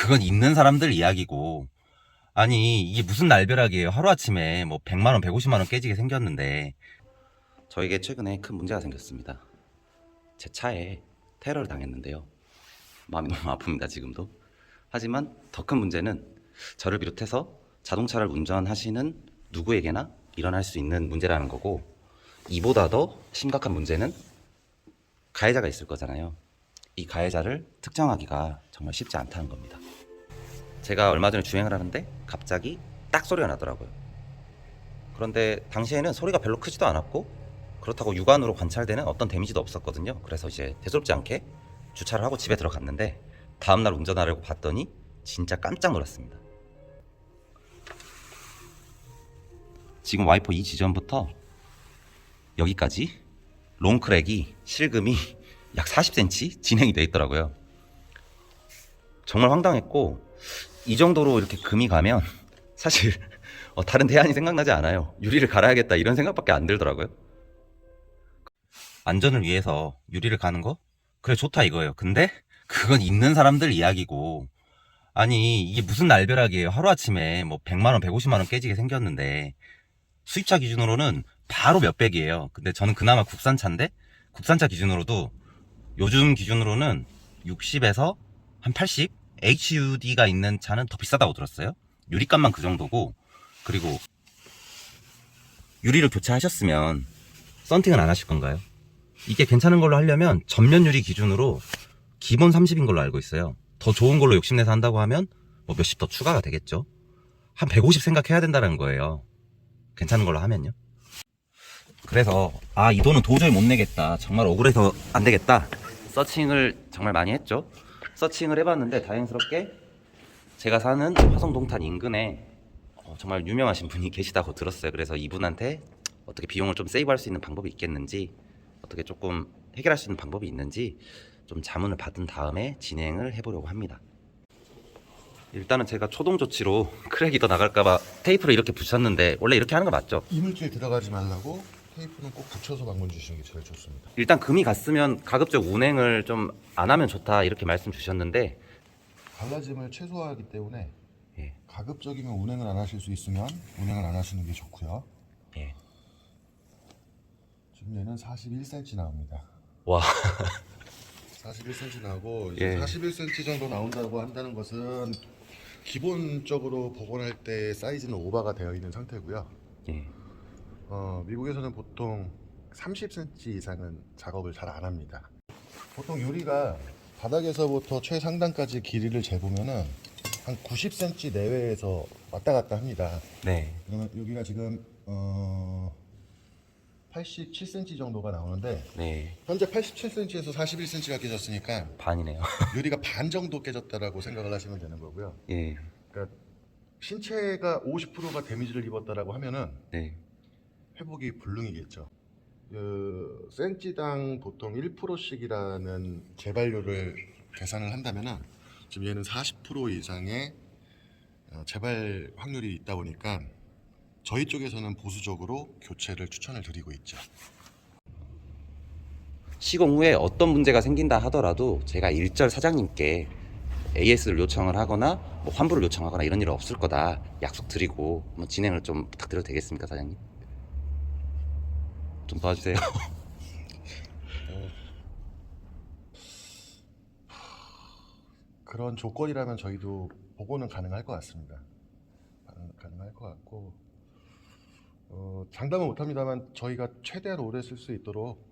그건 있는 사람들 이야기고, 아니 이게 무슨 날벼락이에요. 하루아침에 뭐 100만원 150만원 깨지게 생겼는데. 저에게 최근에 큰 문제가 생겼습니다. 제 차에 테러를 당했는데요. 마음이 너무 아픕니다 지금도. 하지만 더 큰 문제는 저를 비롯해서 자동차를 운전하시는 누구에게나 일어날 수 있는 문제라는 거고, 이보다 더 심각한 문제는 가해자가 있을 거잖아요. 이 가해자를 특정하기가 정말 쉽지 않다는 겁니다. 제가 얼마 전에 주행을 하는데 갑자기 딱 소리가 나더라고요. 그런데 당시에는 소리가 별로 크지도 않았고, 그렇다고 육안으로 관찰되는 어떤 데미지도 없었거든요. 그래서 이제 대수롭지 않게 주차를 하고 집에 들어갔는데, 다음날 운전하려고 봤더니 진짜 깜짝 놀랐습니다. 지금 와이퍼 이 지점부터 여기까지 롱크랙이, 실금이 약 40cm 진행이 돼 있더라고요. 정말 황당했고, 이 정도로 이렇게 금이 가면 사실 다른 대안이 생각나지 않아요. 유리를 갈아야겠다 이런 생각밖에 안 들더라고요. 안전을 위해서 유리를 가는 거? 그래 좋다 이거예요. 근데 그건 있는 사람들 이야기고, 아니 이게 무슨 날벼락이에요. 하루아침에 뭐 100만원 150만원 깨지게 생겼는데, 수입차 기준으로는 바로 몇백이에요. 근데 저는 그나마 국산차인데, 국산차 기준으로도 요즘 기준으로는 60에서 한 80? HUD가 있는 차는 더 비싸다고 들었어요. 유리값만 그 정도고, 그리고 유리를 교체하셨으면 썬팅은 안 하실 건가요? 이게 괜찮은 걸로 하려면 전면 유리 기준으로 기본 30인 걸로 알고 있어요. 더 좋은 걸로 욕심내서 한다고 하면 뭐 몇십 더 추가가 되겠죠. 한 150 생각해야 된다는 거예요. 괜찮은 걸로 하면요. 그래서 이 돈은 도저히 못 내겠다, 정말 억울해서 안 되겠다, 서칭을 정말 많이 했죠. 서칭을 해봤는데 다행스럽게 제가 사는 화성동탄 인근에 정말 유명하신 분이 계시다고 들었어요. 그래서 이분한테 어떻게 비용을 좀 세이브할 수 있는 방법이 있겠는지, 어떻게 조금 해결할 수 있는 방법이 있는지 좀 자문을 받은 다음에 진행을 해보려고 합니다. 일단은 제가 초동 조치로 크랙이 더 나갈까봐 테이프를 이렇게 붙였는데, 원래 이렇게 하는 거 맞죠? 이물질 들어가지 말라고 테이프는 꼭 붙여서 방문 주시는 게 제일 좋습니다. 일단 금이 갔으면 가급적 운행을 좀 안 하면 좋다 이렇게 말씀 주셨는데, 갈라짐을 최소화하기 때문에 예, 가급적이면 운행을 안 하실 수 있으면 운행을 안 하시는 게 좋고요. 예. 지금 얘는 41cm 나옵니다. 와. 41cm 나오고 이제 예. 41cm 정도 나온다고 한다는 것은 기본적으로 복원할 때 사이즈는 오버가 되어 있는 상태고요. 예. 미국에서는 보통 30cm 이상은 작업을 잘 안 합니다. 보통 유리가 바닥에서부터 최상단까지 길이를 재보면은 한 90cm 내외에서 왔다 갔다 합니다. 네. 그러면 여기가 지금 87cm 정도가 나오는데, 네. 현재 87cm에서 41cm가 깨졌으니까 반이네요. 유리가 반 정도 깨졌다라고 생각을 하시면 되는 거고요. 예. 그러니까 신체가 50%가 데미지를 입었다라고 하면은 네. 회복이 불능이겠죠. 그 센치당 보통 1%씩이라는 재발률을 계산을 한다면은 지금 얘는 40% 이상의 재발 확률이 있다 보니까 저희 쪽에서는 보수적으로 교체를 추천을 드리고 있죠. 시공 후에 어떤 문제가 생긴다 하더라도 제가 일절 사장님께 AS를 요청을 하거나 뭐 환불을 요청하거나 이런 일은 없을 거다 약속드리고 한번 진행을 좀 부탁드려도 되겠습니까, 사장님? 좀 도와주세요. 그런 조건이라면 저희도 보고는 가능할 것 같습니다. 가능할 것 같고, 장담은 못합니다만 저희가 최대한 오래 쓸 수 있도록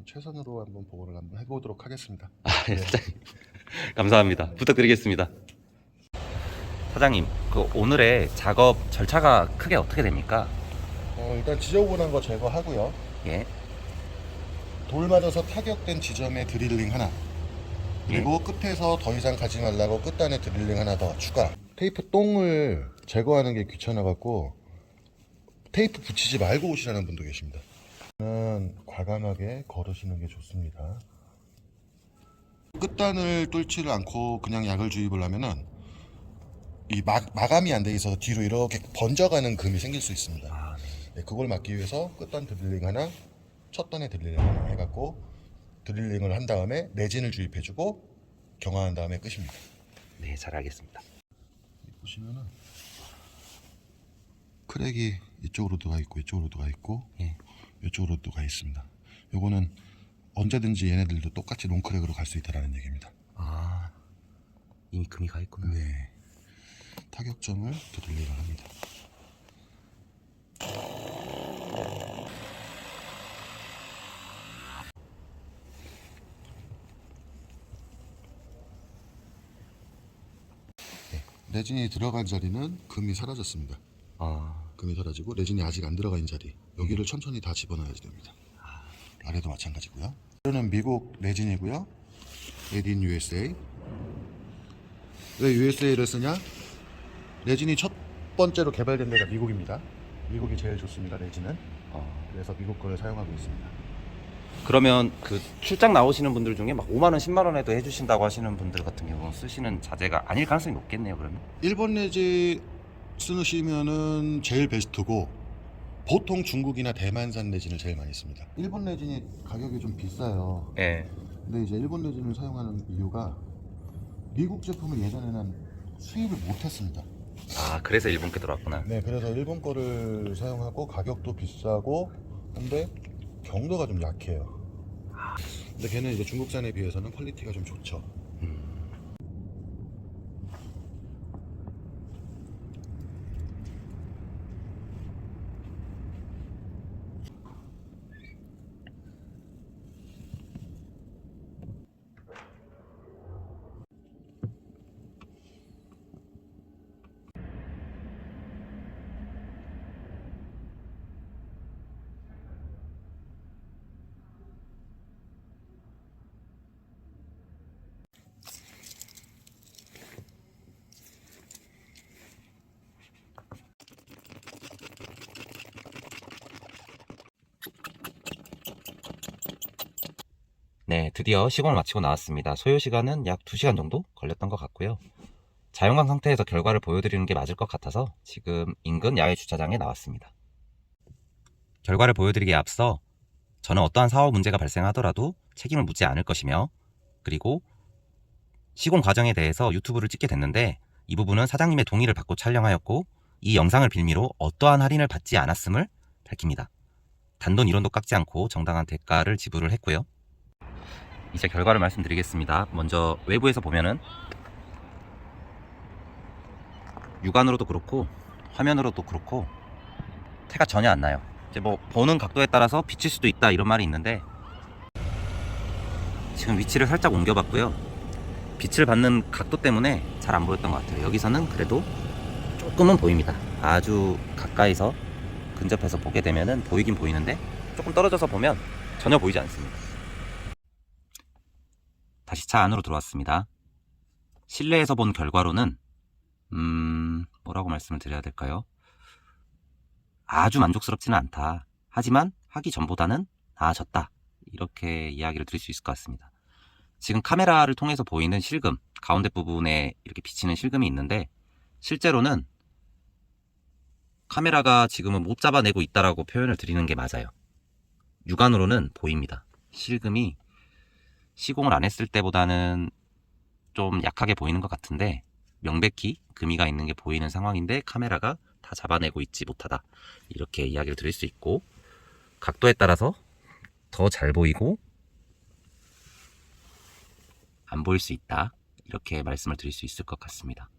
최선으로 한번 보고를 한번 해보도록 하겠습니다. 예, 사장님. 감사합니다. 부탁드리겠습니다. 사장님, 그 오늘의 작업 절차가 크게 어떻게 됩니까? 일단 지저분한 거 제거하고요. 예. 돌 맞아서 타격된 지점에 드릴링 하나, 그리고 끝에서 더 이상 가지 말라고 끝단에 드릴링 하나 더 추가. 테이프 똥을 제거하는 게 귀찮아갖고 테이프 붙이지 말고 오시라는 분도 계십니다. 과감하게 걸으시는 게 좋습니다. 끝단을 뚫지를 않고 그냥 약을 주입을 하면은 이 마감이 안 돼 있어서 뒤로 이렇게 번져가는 금이 생길 수 있습니다. 네, 그걸 막기 위해서 끝단 드릴링 하나, 첫 단에 드릴링 하나 해갖고 드릴링을 한 다음에 레진을 주입해주고 경화한 다음에 끝입니다. 네, 잘 알겠습니다. 보시면은 크랙이 이쪽으로도 가 있고 이쪽으로도 가 있고 예. 이쪽으로도 가 있습니다. 요거는 언제든지 얘네들도 똑같이 롱크랙으로 갈 수 있다라는 얘기입니다. 아, 이미 금이 가 있구나. 네, 타격점을 드릴링을 합니다. 네, 레진이 들어간 자리는 금이 사라졌습니다. 아, 금이 사라지고 레진이 아직 안 들어가 있는 자리 여기를 천천히 다 집어넣어야지 됩니다. 아래도 마찬가지고요. 이거는 미국 레진이고요. Made in USA. 왜 USA를 쓰냐? 레진이 첫 번째로 개발된 데가 미국입니다. 미국이 제일 좋습니다, 레진은. 그래서 미국 거를 사용하고 있습니다. 그러면 그 출장 나오시는 분들 중에 막 5만 원, 10만 원에도 해주신다고 하시는 분들 같은 경우는 쓰시는 자재가 아닐 가능성이 높겠네요. 그러면. 일본 레진 쓰시면은 제일 베스트고 보통 중국이나 대만산 레진을 제일 많이 씁니다. 일본 레진이 가격이 좀 비싸요. 예. 근데 이제 일본 레진을 사용하는 이유가 미국 제품을 예전에는 수입을 못했습니다. 아, 그래서 일본 게 들어왔구나. 네, 그래서 일본 거를 사용하고 가격도 비싸고 근데 경도가 좀 약해요. 근데 걔는 이제 중국산에 비해서는 퀄리티가 좀 좋죠. 네, 드디어 시공을 마치고 나왔습니다. 소요 시간은 약 2시간 정도 걸렸던 것 같고요. 자연광 상태에서 결과를 보여드리는 게 맞을 것 같아서 지금 인근 야외 주차장에 나왔습니다. 결과를 보여드리기에 앞서 저는 어떠한 사업 문제가 발생하더라도 책임을 묻지 않을 것이며, 그리고 시공 과정에 대해서 유튜브를 찍게 됐는데 이 부분은 사장님의 동의를 받고 촬영하였고 이 영상을 빌미로 어떠한 할인을 받지 않았음을 밝힙니다. 단돈 1원도 깎지 않고 정당한 대가를 지불을 했고요. 이제 결과를 말씀드리겠습니다. 먼저 외부에서 보면은 육안으로도 그렇고 화면으로도 그렇고 태가 전혀 안 나요. 이제 뭐 보는 각도에 따라서 비칠 수도 있다 이런 말이 있는데 지금 위치를 살짝 옮겨봤고요. 빛을 받는 각도 때문에 잘 안 보였던 것 같아요. 여기서는 그래도 조금은 보입니다. 아주 가까이서 근접해서 보게 되면은 보이긴 보이는데 조금 떨어져서 보면 전혀 보이지 않습니다. 다시 차 안으로 들어왔습니다. 실내에서 본 결과로는 뭐라고 말씀을 드려야 될까요? 아주 만족스럽지는 않다. 하지만 하기 전보다는 나아졌다. 이렇게 이야기를 드릴 수 있을 것 같습니다. 지금 카메라를 통해서 보이는 실금, 가운데 부분에 이렇게 비치는 실금이 있는데 실제로는 카메라가 지금은 못 잡아내고 있다라고 표현을 드리는 게 맞아요. 육안으로는 보입니다. 실금이 시공을 안 했을 때보다는 좀 약하게 보이는 것 같은데 명백히 금이가 있는 게 보이는 상황인데 카메라가 다 잡아내고 있지 못하다. 이렇게 이야기를 드릴 수 있고 각도에 따라서 더 잘 보이고 안 보일 수 있다. 이렇게 말씀을 드릴 수 있을 것 같습니다.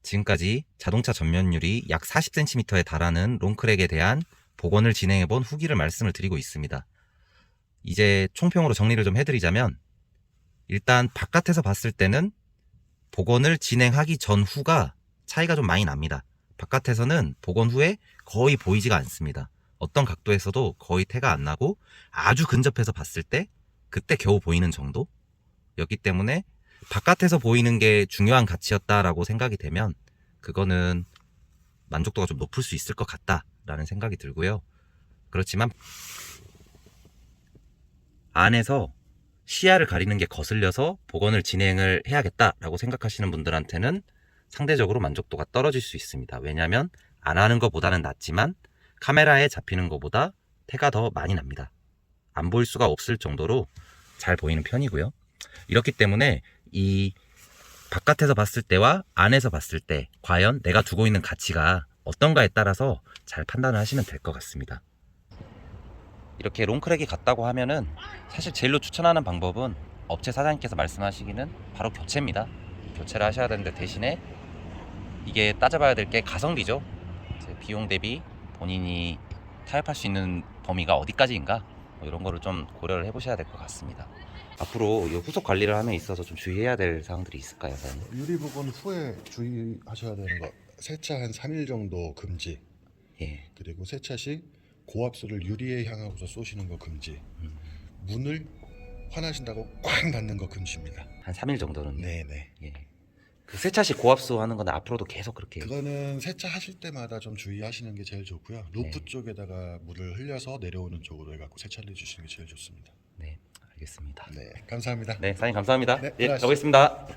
지금까지 자동차 전면율이 약 40cm에 달하는 롱크랙에 대한 복원을 진행해본 후기를 말씀을 드리고 있습니다. 이제 총평으로 정리를 좀 해드리자면 일단 바깥에서 봤을 때는 복원을 진행하기 전후가 차이가 좀 많이 납니다. 바깥에서는 복원 후에 거의 보이지가 않습니다. 어떤 각도에서도 거의 태가 안 나고 아주 근접해서 봤을 때 그때 겨우 보이는 정도였기 때문에 바깥에서 보이는 게 중요한 가치였다라고 생각이 되면 그거는 만족도가 좀 높을 수 있을 것 같다라는 생각이 들고요. 그렇지만 안에서 시야를 가리는 게 거슬려서 복원을 진행을 해야겠다라고 생각하시는 분들한테는 상대적으로 만족도가 떨어질 수 있습니다. 왜냐하면 안 하는 것보다는 낫지만 카메라에 잡히는 것보다 태가 더 많이 납니다. 안 보일 수가 없을 정도로 잘 보이는 편이고요. 이렇기 때문에 이 바깥에서 봤을 때와 안에서 봤을 때 과연 내가 두고 있는 가치가 어떤가에 따라서 잘 판단을 하시면 될 것 같습니다. 이렇게 롱크랙이 같다고 하면은 사실 제일로 추천하는 방법은 업체 사장님께서 말씀하시기는 바로 교체입니다. 교체를 하셔야 되는데 대신에 이게 따져봐야 될 게 가성비죠. 이제 비용 대비 본인이 타협할 수 있는 범위가 어디까지인가 뭐 이런 거를 좀 고려를 해보셔야 될 것 같습니다. 앞으로 이 후속 관리를 함에 있어서 좀 주의해야 될 사항들이 있을까요, 사장님? 유리 부분 후에 주의하셔야 되는 거, 세차 한 3일 정도 금지. 예. 그리고 세차 시 고압수를 유리에 향하고서 쏘시는 거 금지. 문을 화나신다고 꽝 닫는 거 금지입니다. 한 3일 정도는. 네네. 예. 그 세차 시 고압수 하는 건 앞으로도 계속 그렇게. 그거는 세차 하실 때마다 좀 주의하시는 게 제일 좋고요. 루프 네. 쪽에다가 물을 흘려서 내려오는 쪽으로 해갖고 세차를 해주시는 게 제일 좋습니다. 네, 알겠습니다. 네, 감사합니다. 네, 사장님 감사합니다. 네, 예, 들어가시죠. 가보겠습니다.